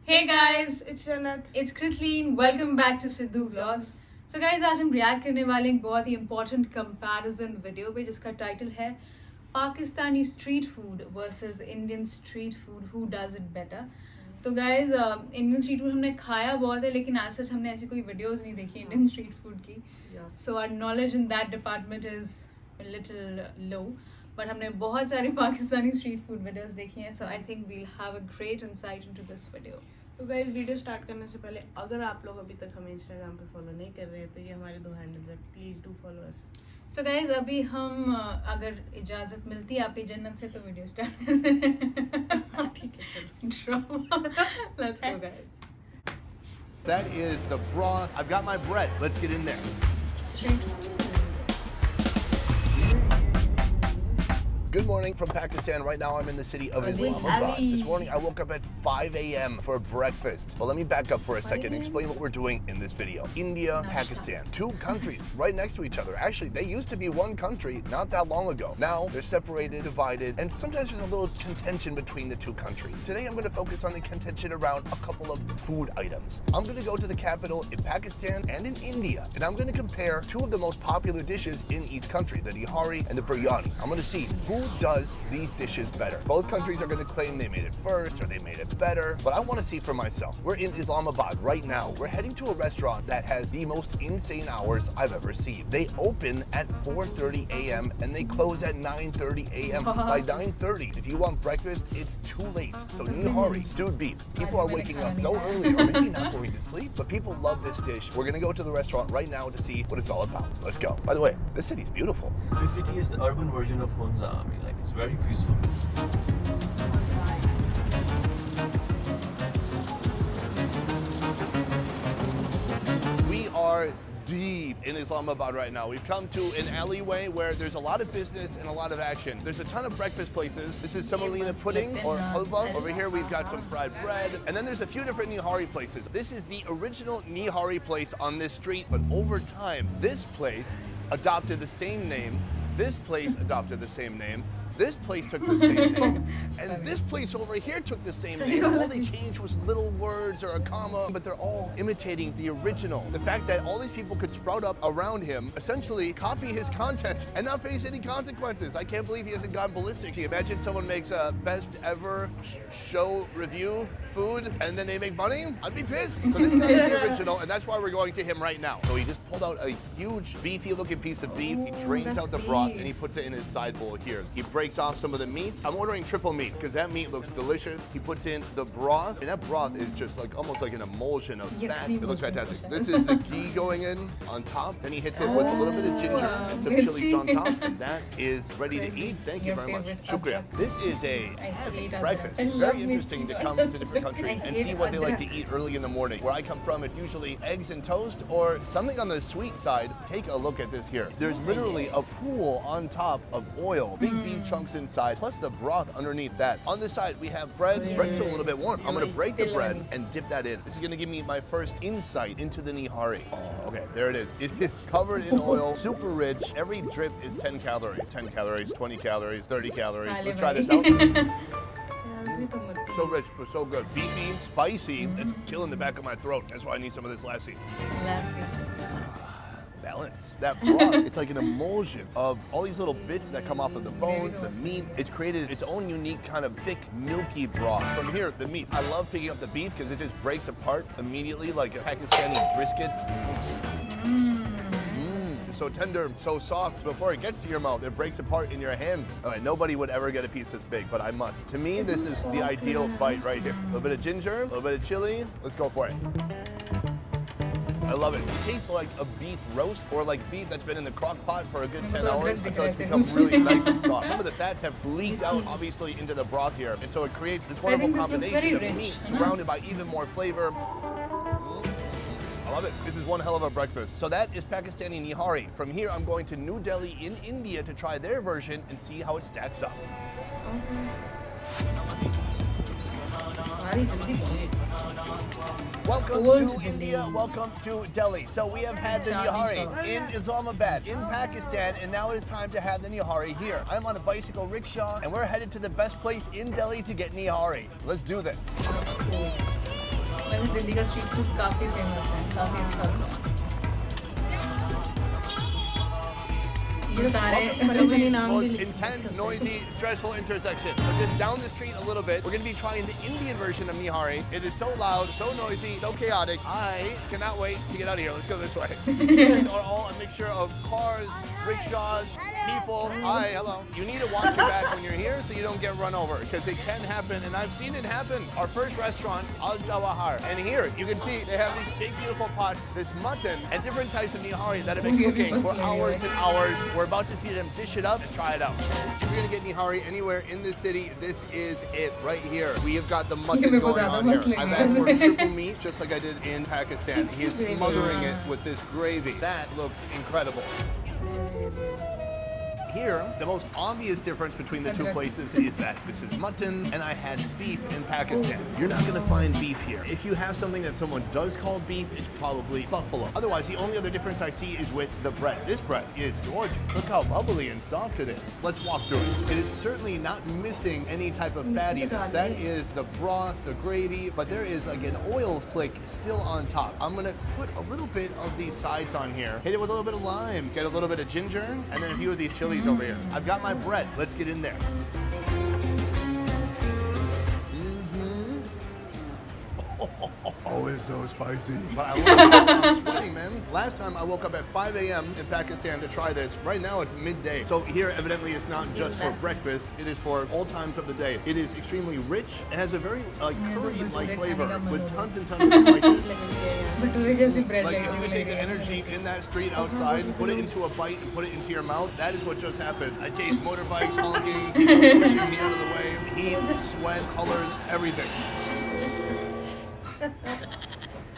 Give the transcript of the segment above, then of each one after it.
Hey guys, It's Janat. it's Kritleen. Welcome back to Sidhu Vlogs. So guys, आज हम react करने वाले हैं एक बहुत ही इम्पोर्टेंट कंपैरिजन वीडियो पे जिसका टाइटल है Pakistani street food versus Indian street food, who does it better. तो गाइज इंडियन स्ट्रीट फूड हमने खाया बहुत है, लेकिन आज सच हमने ऐसी कोई वीडियोस नहीं देखी इंडियन स्ट्रीट फूड की. So our knowledge in that department is little low, but हमने बहुत सारी पाकिस्तानी स्ट्रीट फूड वीडियोस देखी हैं. So I think we'll have a great insight into this video. तो गाइस वीडियो स्टार्ट करने से पहले अगर आप लोग अभी तक हमें इंस्टाग्राम पे फॉलो नहीं कर रहे हैं तो ये हमारे दो हैंडल्स हैं, please do follow us. So guys अभी हम अगर इजाजत मिलती है आपकी जन्नत से तो वीडियो स्टार्ट करते हैं. ठीक है चलो. Drama. Let's go guys. That is the broth. I've got my bread. Let's get in there. Good morning from Pakistan. Right now I'm in the city of Islamabad. This morning I woke up at 5 a.m. for breakfast. Well, let me back up for a second and explain what we're doing in this video. India, Pakistan, two countries right next to each other. Actually, they used to be one country not that long ago. Now they're separated, divided, and sometimes there's a little contention between the two countries. Today I'm going to focus on the contention around a couple of food items. I'm going to go to the capital in Pakistan and in India, and I'm going to compare two of the most popular dishes in each country, the Nihari and the Biryani. I'm going to see who does these dishes better. Both countries are going to claim they made it first or they made it better, but I want to see for myself. We're in Islamabad right now. We're heading to a restaurant that has the most insane hours I've ever seen. They open at 4:30 a.m. and they close at 9:30 a.m. By 9:30, if you want breakfast, it's too late. So Nihari, stewed beef. People are waking up so early, or maybe not going to sleep, but people love this dish. We're going to go to the restaurant right now to see what it's all about. Let's go. By the way, this city's beautiful. This city is the urban version of Hunza. I mean, like, it's very peaceful. We are deep in Islamabad right now. We've come to an alleyway where there's a lot of business and a lot of action. There's a ton of breakfast places. This is semolina pudding or halva. Over here we've got some fried bread. And then there's a few different Nihari places. This is the original Nihari place on this street, but over time, this place adopted the same name. This place adopted the same name. This place took the same name, and this place over here took the same name. All they changed was little words or a comma, but they're all imitating the original. The fact that all these people could sprout up around him, essentially copy his content, and not face any consequences. I can't believe he hasn't gone ballistic. Imagine someone makes a best ever show review food, and then they make money? I'd be pissed. So this guy is the original, and that's why we're going to him right now. So he just pulled out a huge beefy looking piece of beef. He drains out the broth, and he puts it in his side bowl here. He breaks off some of the meats. I'm ordering triple meat because that meat looks delicious. He puts in the broth, and that broth is just like almost like an emulsion of fat. It looks fantastic. This is the ghee going in on top. Then he hits it with a little bit of ginger and some chilies on top, and that is ready to eat. Thank you very much. Shukriya. This is a heavy breakfast. It's very interesting to come to different countries and see what they like to eat early in the morning. Where I come from, it's usually eggs and toast or something on the sweet side. Take a look at this here. There's literally a pool on top of oil, big beef chunks inside, plus the broth underneath that. On this side, we have bread. Bread's still a little bit warm. I'm gonna break the bread and dip that in. This is gonna give me my first insight into the Nihari. Oh, okay, there it is. It is covered in oil, super rich. Every drip is 10 calories. 10 calories, 20 calories, 30 calories. Let's try this out. So rich, but so good. Beefy, spicy. It's killing the back of my throat. That's why I need some of this lassi. Balance. That broth, it's like an emulsion of all these little bits that come off of the bones, the meat. It's created its own unique kind of thick, milky broth. From here, the meat. I love picking up the beef because it just breaks apart immediately like a Pakistani brisket. So tender, so soft. Before it gets to your mouth, it breaks apart in your hands. All right, nobody would ever get a piece this big, but I must. To me, this is the ideal bite right here. A little bit of ginger, a little bit of chili. Let's go for it. I love it. It tastes like a beef roast or like beef that's been in the crock pot for a good 10 hours until it's become really nice and soft. Some of the fats have leaked out, obviously, into the broth here. And so it creates this wonderful combination of meat surrounded by even more flavor. I love it. This is one hell of a breakfast. So that is Pakistani Nihari. From here, I'm going to New Delhi in India to try their version and see how it stacks up. Welcome to India, welcome to Delhi. So we have had the Nihari in Islamabad, in Pakistan, and now it is time to have the Nihari here. I'm on a bicycle rickshaw, and we're headed to the best place in Delhi to get Nihari. Let's do this. है कि दिल्ली का street food काफी famous है, काफी अच्छा होता है। ये सारे Most intense, noisy, stressful intersection. So just down the street a little bit, we're going to be trying the Indian version of Nihari. It is so loud, so noisy, so chaotic. I cannot wait to get out of here. Let's go this way. These are all a mixture of cars, rickshaws, people. Hi, hello. You need to watch your back when you're here so you don't get run over, because it can happen, and I've seen it happen. Our first restaurant, Al Jawahar, and here you can see they have these big, beautiful pots, this mutton, and different types of Nihari that have been cooking for hours and hours. We're about to see them dish it up and try it out. If you're gonna get Nihari anywhere in this city, this is it right here. We have got the mutton going on here. I've asked for triple meat, just like I did in Pakistan. He is smothering it with this gravy. That looks incredible. Here, the most obvious difference between the two places is that this is mutton and I had beef in Pakistan. You're not going to find beef here. If you have something that someone does call beef, it's probably buffalo. Otherwise, the only other difference I see is with the bread. This bread is gorgeous. Look how bubbly and soft it is. Let's walk through it. It is certainly not missing any type of fattiness. That is the broth, the gravy, but there is like an oil slick still on top. I'm going to put a little bit of these sides on here. Hit it with a little bit of lime. Get a little bit of ginger, and then a few of these chilies over here. I've got my bread. Let's get in there. Oh, it's so spicy. But I love it. I'm sweating, man. Last time I woke up at 5 a.m. in Pakistan to try this. Right now it's midday. So here, evidently, it's not just for breakfast. It is for all times of the day. It is extremely rich. It has a very curry-like flavor with tons and tons of spices. Like if you take the energy in that street outside, put it into a bite and put it into your mouth, that is what just happened. I taste motorbikes honking, people pushing me out of the way, heat, sweat, colors, everything.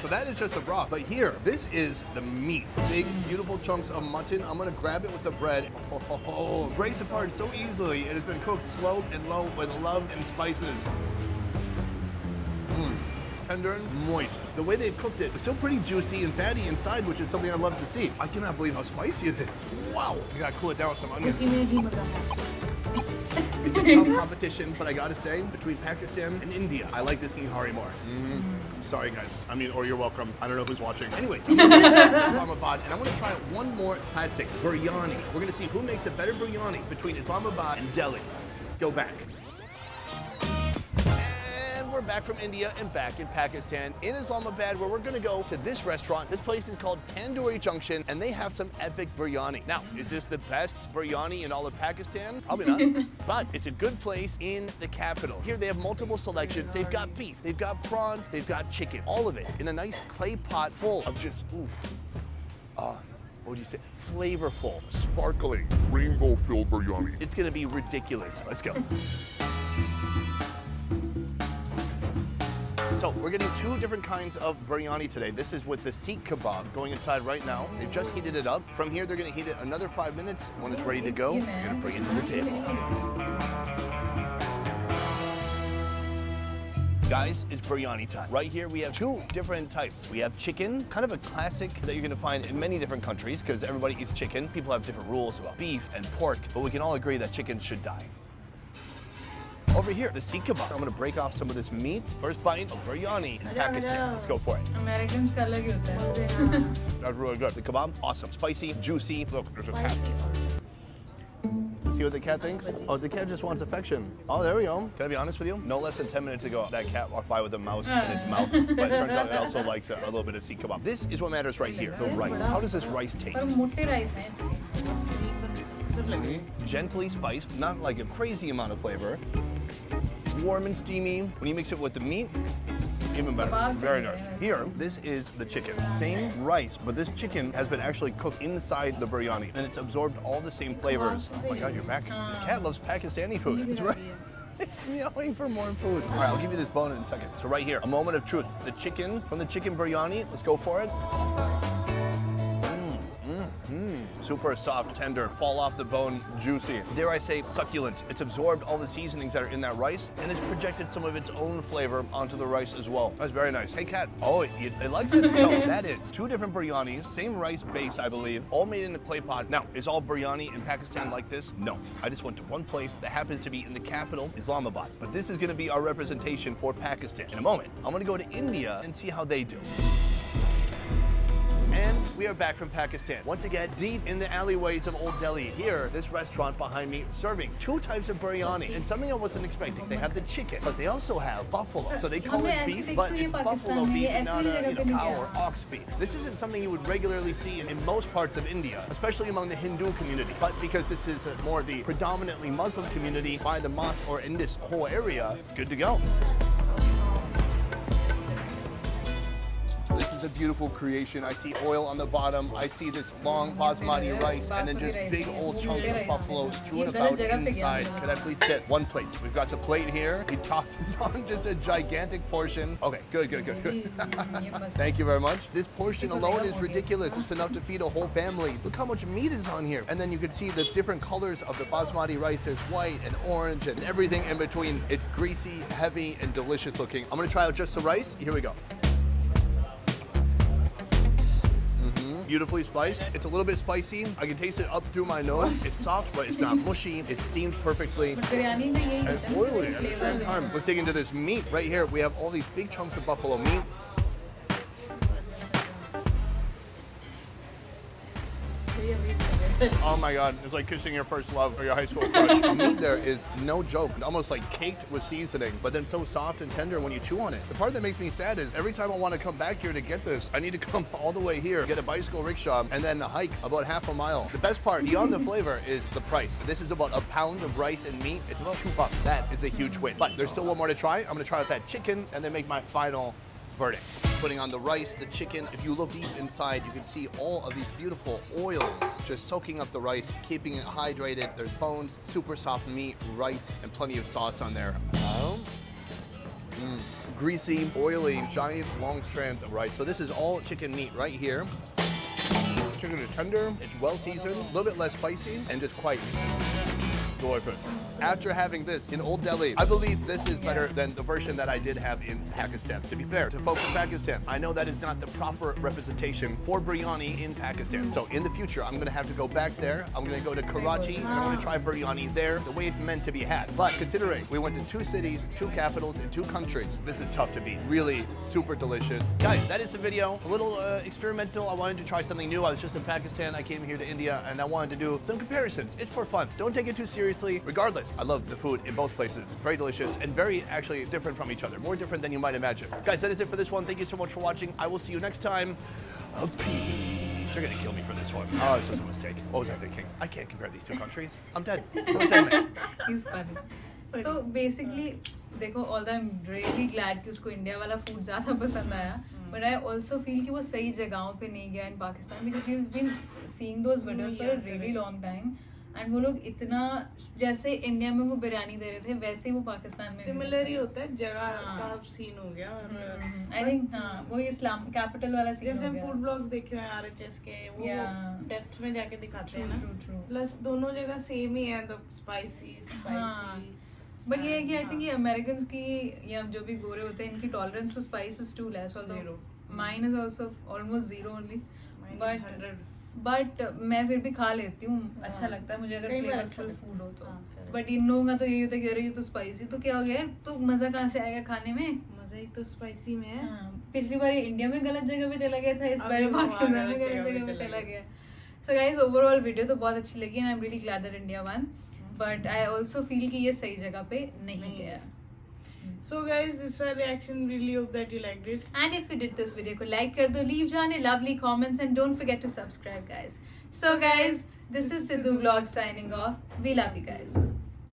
So that is just a broth. But here, this is the meat. Big, beautiful chunks of mutton. I'm gonna grab it with the bread. It breaks apart so easily. It has been cooked slow and low with love and spices. Tender and moist. The way they've cooked it, it's still pretty juicy and fatty inside, which is something I love to see. I cannot believe how spicy it is. Wow. You gotta cool it down with some onions. It's a tough competition, but I gotta say, between Pakistan and India, I like this Nihari more. Sorry, guys. I mean, or you're welcome. I don't know who's watching. Anyways, I'm gonna go to Islamabad, and I want to try one more classic, biryani. We're gonna see who makes a better biryani between Islamabad and Delhi. Go back. We're back from India and back in Pakistan in Islamabad, where we're gonna go to this restaurant. This place is called Tandoori Junction, and they have some epic biryani. Now, is this the best biryani in all of Pakistan? Probably not, but it's a good place in the capital. Here they have multiple selections. They've got beef, they've got prawns, they've got chicken, all of it in a nice clay pot full of just, what would you say? Flavorful, sparkling, rainbow-filled biryani. It's gonna be ridiculous. Let's go. So we're getting two different kinds of biryani today. This is with the seekh kebab going inside right now. They've just heated it up. From here, they're gonna heat it another 5 minutes. When it's ready to go, they're gonna bring it to the table. Guys, it's biryani time. Right here, we have two different types. We have chicken, kind of a classic that you're gonna find in many different countries because everybody eats chicken. People have different rules about beef and pork, but we can all agree that chicken should die. Over here, the seekh kebab. I'm gonna break off some of this meat. First bite of biryani in Pakistan. Let's go for it. Americans का अलग ही होता है. That's really good. The kebab, awesome. Spicy, juicy. Look, there's a cat. See what the cat thinks? Oh, the cat just wants affection. Oh, there we go. Can I be honest with you? No less than 10 minutes ago, that cat walked by with a mouse in its mouth. But it turns out it also likes a little bit of seekh kebab. This is what matters right here, the rice. How does this rice taste? पर मोटे rice हैं इसलिए. Gently spiced, not like a crazy amount of flavor. Warm and steamy. When you mix it with the meat, even better. Very nice. Here, this is the chicken. Same rice, but this chicken has been actually cooked inside the biryani, and it's absorbed all the same flavors. Oh my God, you're back. This cat loves Pakistani food. It's right. It's meowing for more food. All right, I'll give you this bone in a second. So right here, a moment of truth. The chicken from the chicken biryani. Let's go for it. Super soft, tender, fall off the bone, juicy. Dare I say succulent. It's absorbed all the seasonings that are in that rice, and it's projected some of its own flavor onto the rice as well. That's very nice. Hey, Kat. Oh, it likes it? So that is 2 different biryanis, same rice base, I believe, all made in a clay pot. Now, is all biryani in Pakistan like this? No. I just went to one place that happens to be in the capital, Islamabad. But this is going to be our representation for Pakistan. In a moment, I'm going to go to India and see how they do. And we are back from Pakistan. Once again, deep in the alleyways of Old Delhi. Here, this restaurant behind me serving 2 types of biryani. And something I wasn't expecting. They have the chicken, but they also have buffalo. So they call it beef, but it's buffalo beef and not a cow or ox beef. This isn't something you would regularly see in most parts of India, especially among the Hindu community. But because this is more the predominantly Muslim community by the mosque or in this whole area, it's good to go. This is a beautiful creation. I see oil on the bottom. I see this long basmati rice and then just big old chunks of buffalo strewn about inside. Could I please sit? 1 plate. We've got the plate here. He tosses on just a gigantic portion. Okay, good. Thank you very much. This portion alone is ridiculous. It's enough to feed a whole family. Look how much meat is on here. And then you can see the different colors of the basmati rice. There's white and orange and everything in between. It's greasy, heavy, and delicious looking. I'm gonna try out just the rice. Here we go. Beautifully spiced. It's a little bit spicy. I can taste it up through my nose. It's soft, but it's not mushy. It's steamed perfectly. And it's oily at the same time. Let's dig into this meat right here. We have all these big chunks of buffalo meat. Oh my God, it's like kissing your first love or your high school crush. The meat there is no joke, almost like caked with seasoning, but then so soft and tender when you chew on it. The part that makes me sad is every time I want to come back here to get this, I need to come all the way here, get a bicycle rickshaw, and then hike about half a mile. The best part, beyond the flavor, is the price. This is about a pound of rice and meat. It's about $2. That is a huge win. But there's still one more to try. I'm gonna try out that chicken and then make my final verdict. Putting on the rice, the chicken. If you look deep inside, you can see all of these beautiful oils just soaking up the rice, keeping it hydrated. There's bones, super soft meat, rice, and plenty of sauce on there. Greasy, oily, giant long strands of rice. So this is all chicken meat right here. Chicken is tender, it's well seasoned, a little bit less spicy, and just quite delicious. After having this in Old Delhi, I believe this is better than the version that I did have in Pakistan. To be fair to folks in Pakistan, I know that is not the proper representation for biryani in Pakistan. So in the future, I'm gonna have to go back there. I'm gonna go to Karachi and I'm gonna try biryani there the way it's meant to be had. But considering we went to 2 cities, 2 capitals, and 2 countries, this is tough to beat. Really super delicious. Guys, that is the video. A little experimental. I wanted to try something new. I was just in Pakistan. I came here to India and I wanted to do some comparisons. It's for fun. Don't take it too seriously. Regardless, I love the food in both places. Very delicious and very actually different from each other. More different than you might imagine. Guys, that is it for this one. Thank you so much for watching. I will see you next time. Peace. You're gonna kill me for this one. Oh, this was a mistake. What was I thinking? I can't compare these 2 countries. I'm dead. I'm a dead man. He's funny. So basically, देखो, although I'm really glad कि उसको India वाला food ज़्यादा पसंद आया, but I also feel कि वो सही जगहों पे नहीं गया in Pakistan because we've been seeing those videos for a really long time. And वो लोग इतना जैसे इंडिया में वो बिरयानी दे रहे थे वैसे ही वो पाकिस्तान में सिमिलर ही होता है जगह का सीन हो गया आई थिंक वो इस्लाम कैपिटल वाला सीन जैसे फूड ब्लॉग्स देखे हैं आरएचएस के वो डेप्थ में जाके दिखाते हैं ना प्लस दोनों जगह सेम ही है द स्पाइसी बट ये है कि आई थिंक ये अमेरिकन्स की या जो भी गोरे होते हैं इनकी tolerance to spice is too less although mine is also almost 0 only but मैं फिर भी खा लेती हूँ अच्छा लगता है मुझे अगर फ्लेवरफुल फूड हो तो बट इन लोगों का तो यही होता है कि अरे ये तो स्पाइसी तो क्या हो गया तो मजा कहाँ से आएगा खाने में मजा ही तो स्पाइसी में है पिछली बार इंडिया में गलत जगह पे चला गया था इस बार पाकिस्तान में गलत जगह पे चला गया सो गाइस ओवरऑल वीडियो तो बहुत अच्छी लगी and I am really glad that India one but I also feel कि ये सही जगह पे नहीं गया So guys, this is our reaction. Really hope that you liked it. And if you did this video, को like कर दो, leave जाने lovely comments and don't forget to subscribe, guys. So guys, this is Sidhu Vlog signing off. We love you guys.